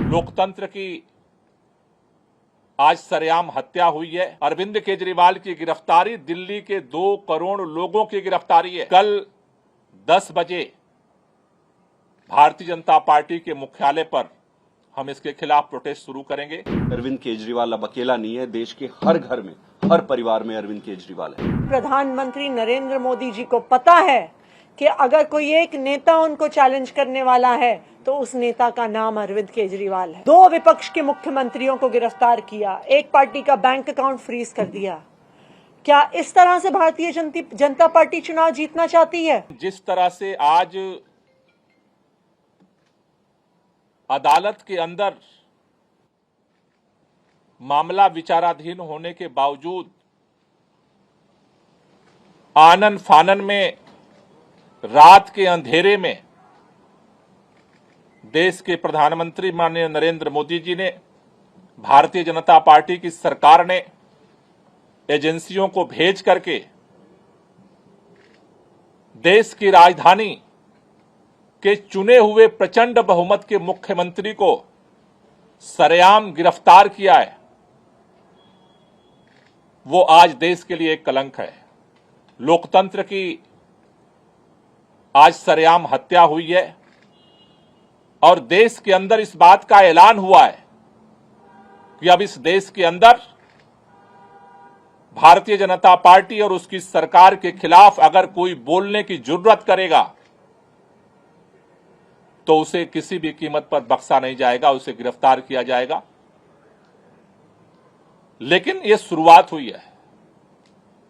लोकतंत्र की आज सरेआम हत्या हुई है। अरविंद केजरीवाल की गिरफ्तारी दिल्ली के 2 करोड़ लोगों की गिरफ्तारी है। कल 10 बजे भारतीय जनता पार्टी के मुख्यालय पर हम इसके खिलाफ प्रोटेस्ट शुरू करेंगे। अरविंद केजरीवाल अब अकेला नहीं है, देश के हर घर में, हर परिवार में अरविंद केजरीवाल है। प्रधानमंत्री नरेंद्र मोदी जी को पता है कि अगर कोई एक नेता उनको चैलेंज करने वाला है तो उस नेता का नाम अरविंद केजरीवाल है। 2 विपक्ष के मुख्यमंत्रियों को गिरफ्तार किया, एक पार्टी का बैंक अकाउंट फ्रीज कर दिया। क्या इस तरह से भारतीय जनता पार्टी चुनाव जीतना चाहती है? जिस तरह से आज अदालत के अंदर मामला विचाराधीन होने के बावजूद आनन फानन में रात के अंधेरे में देश के प्रधानमंत्री माननीय नरेंद्र मोदी जी ने, भारतीय जनता पार्टी की सरकार ने एजेंसियों को भेज करके देश की राजधानी के चुने हुए प्रचंड बहुमत के मुख्यमंत्री को सरेआम गिरफ्तार किया है, वो आज देश के लिए एक कलंक है। लोकतंत्र की आज सरेआम हत्या हुई है और देश के अंदर इस बात का ऐलान हुआ है कि अब इस देश के अंदर भारतीय जनता पार्टी और उसकी सरकार के खिलाफ अगर कोई बोलने की जुर्रत करेगा तो उसे किसी भी कीमत पर बख्शा नहीं जाएगा, उसे गिरफ्तार किया जाएगा। लेकिन यह शुरुआत हुई है।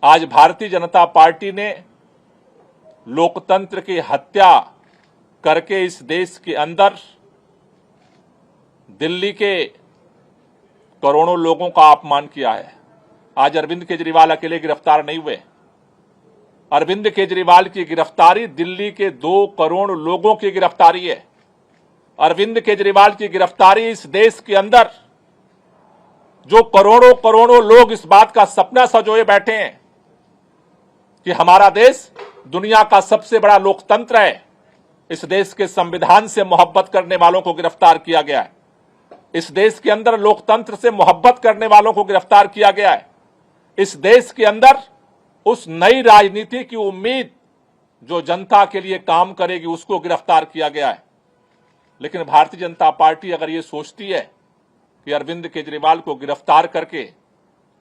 आज भारतीय जनता पार्टी ने लोकतंत्र की हत्या करके इस देश के अंदर दिल्ली के करोड़ों लोगों का अपमान किया है। आज अरविंद केजरीवाल अकेले गिरफ्तार नहीं हुए। अरविंद केजरीवाल की गिरफ्तारी दिल्ली के 2 करोड़ लोगों की गिरफ्तारी है। अरविंद केजरीवाल की गिरफ्तारी इस देश के अंदर जो करोड़ों करोड़ों लोग इस बात का सपना सजोए बैठे हैं कि हमारा देश दुनिया का सबसे बड़ा लोकतंत्र है, इस देश के संविधान से मोहब्बत करने वालों को गिरफ्तार किया गया है। इस देश के अंदर लोकतंत्र से मोहब्बत करने वालों को गिरफ्तार किया गया है। इस देश के अंदर उस नई राजनीति की उम्मीद जो जनता के लिए काम करेगी उसको गिरफ्तार किया गया है। लेकिन भारतीय जनता पार्टी अगर ये सोचती है कि अरविंद केजरीवाल को गिरफ्तार करके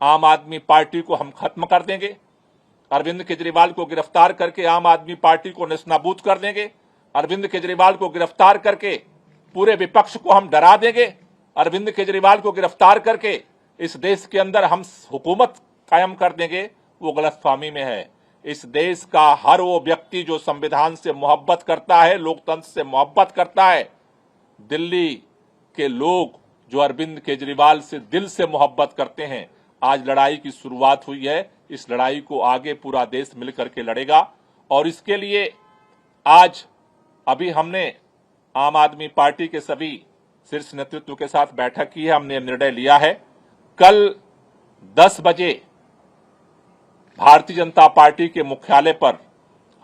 आम आदमी पार्टी को हम खत्म कर देंगे, अरविंद केजरीवाल को गिरफ्तार करके आम आदमी पार्टी को नेस्तनाबूद कर देंगे, अरविंद केजरीवाल को गिरफ्तार करके पूरे विपक्ष को हम डरा देंगे, अरविंद केजरीवाल को गिरफ्तार करके इस देश के अंदर हम हुकूमत कायम कर देंगे, वो गलतफहमी में है। इस देश का हर वो व्यक्ति जो संविधान से मोहब्बत करता है, लोकतंत्र से मोहब्बत करता है, दिल्ली के लोग जो अरविंद केजरीवाल से दिल से मोहब्बत करते हैं, आज लड़ाई की शुरुआत हुई है। इस लड़ाई को आगे पूरा देश मिलकर के लड़ेगा और इसके लिए आज अभी हमने आम आदमी पार्टी के सभी शीर्ष नेतृत्व के साथ बैठक की है। हमने निर्णय लिया है कल 10 बजे भारतीय जनता पार्टी के मुख्यालय पर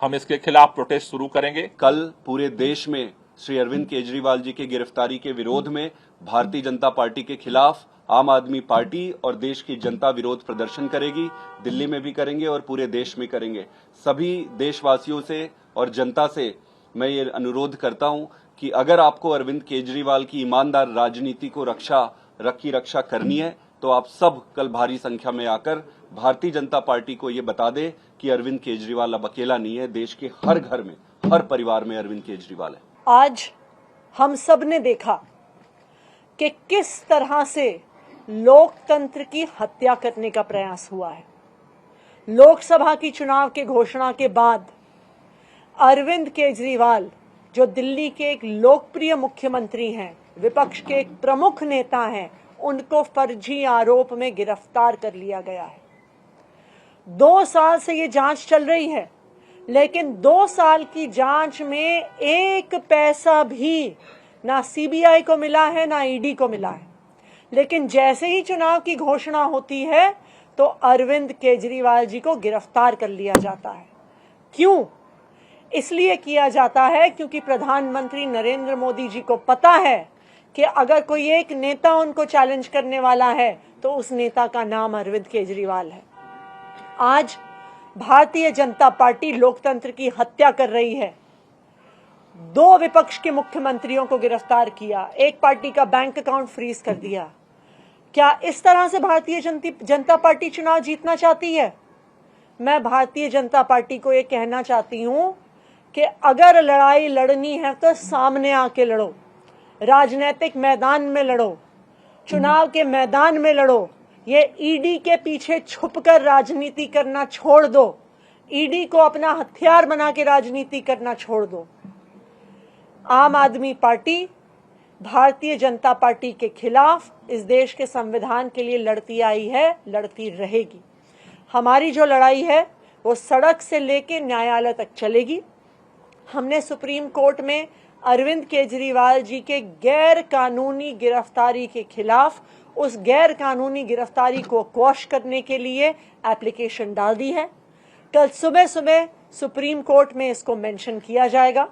हम इसके खिलाफ प्रोटेस्ट शुरू करेंगे। कल पूरे देश में श्री अरविंद केजरीवाल जी की गिरफ्तारी के विरोध में भारतीय जनता पार्टी के खिलाफ आम आदमी पार्टी और देश की जनता विरोध प्रदर्शन करेगी। दिल्ली में भी करेंगे और पूरे देश में करेंगे। सभी देशवासियों से और जनता से मैं ये अनुरोध करता हूं कि अगर आपको अरविंद केजरीवाल की ईमानदार राजनीति को रक्षा करनी है तो आप सब कल भारी संख्या में आकर भारतीय जनता पार्टी को ये बता दें कि अरविंद केजरीवाल अब अकेला नहीं है, देश के हर घर में, हर परिवार में अरविंद केजरीवाल है। आज हम सब ने देखा कि किस तरह से लोकतंत्र की हत्या करने का प्रयास हुआ है। लोकसभा की चुनाव के घोषणा के बाद अरविंद केजरीवाल जो दिल्ली के एक लोकप्रिय मुख्यमंत्री हैं, विपक्ष के एक प्रमुख नेता हैं, उनको फर्जी आरोप में गिरफ्तार कर लिया गया है। 2 साल से ये जांच चल रही है, लेकिन 2 साल की जांच में 1 पैसा भी ना सीबीआई को मिला है ना ईडी को मिला है। लेकिन जैसे ही चुनाव की घोषणा होती है तो अरविंद केजरीवाल जी को गिरफ्तार कर लिया जाता है। क्यों? इसलिए किया जाता है क्योंकि प्रधानमंत्री नरेंद्र मोदी जी को पता है कि अगर कोई एक नेता उनको चैलेंज करने वाला है तो उस नेता का नाम अरविंद केजरीवाल है। आज भारतीय जनता पार्टी लोकतंत्र की हत्या कर रही है। 2 विपक्ष के मुख्यमंत्रियों को गिरफ्तार किया, एक पार्टी का बैंक अकाउंट फ्रीज कर दिया। क्या इस तरह से भारतीय जनता पार्टी चुनाव जीतना चाहती है? मैं भारतीय जनता पार्टी को यह कहना चाहती हूं कि अगर लड़ाई लड़नी है तो सामने आके लड़ो, राजनीतिक मैदान में लड़ो, चुनाव के मैदान में लड़ो। ये ईडी के पीछे छुपकर राजनीति करना छोड़ दो, ईडी को अपना हथियार बना के राजनीति करना छोड़ दो। आम आदमी पार्टी भारतीय जनता पार्टी के खिलाफ इस देश के संविधान के लिए लड़ती आई है, लड़ती रहेगी। हमारी जो लड़ाई है वो सड़क से लेके न्यायालय तक चलेगी। हमने सुप्रीम कोर्ट में अरविंद केजरीवाल जी के गैर कानूनी गिरफ्तारी के खिलाफ उस गैर कानूनी गिरफ्तारी को क्वॉश करने के लिए एप्लीकेशन डाल दी है। कल सुबह सुबह सुप्रीम कोर्ट में इसको मेंशन किया जाएगा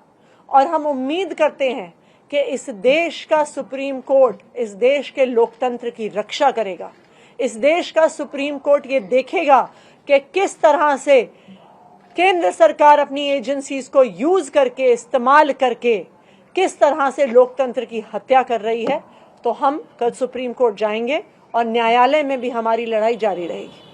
और हम उम्मीद करते हैं कि इस देश का सुप्रीम कोर्ट इस देश के लोकतंत्र की रक्षा करेगा। इस देश का सुप्रीम कोर्ट ये देखेगा कि किस तरह से केंद्र सरकार अपनी एजेंसीज को यूज करके, इस्तेमाल करके किस तरह से लोकतंत्र की हत्या कर रही है। तो हम कल सुप्रीम कोर्ट जाएंगे और न्यायालय में भी हमारी लड़ाई जारी रहेगी।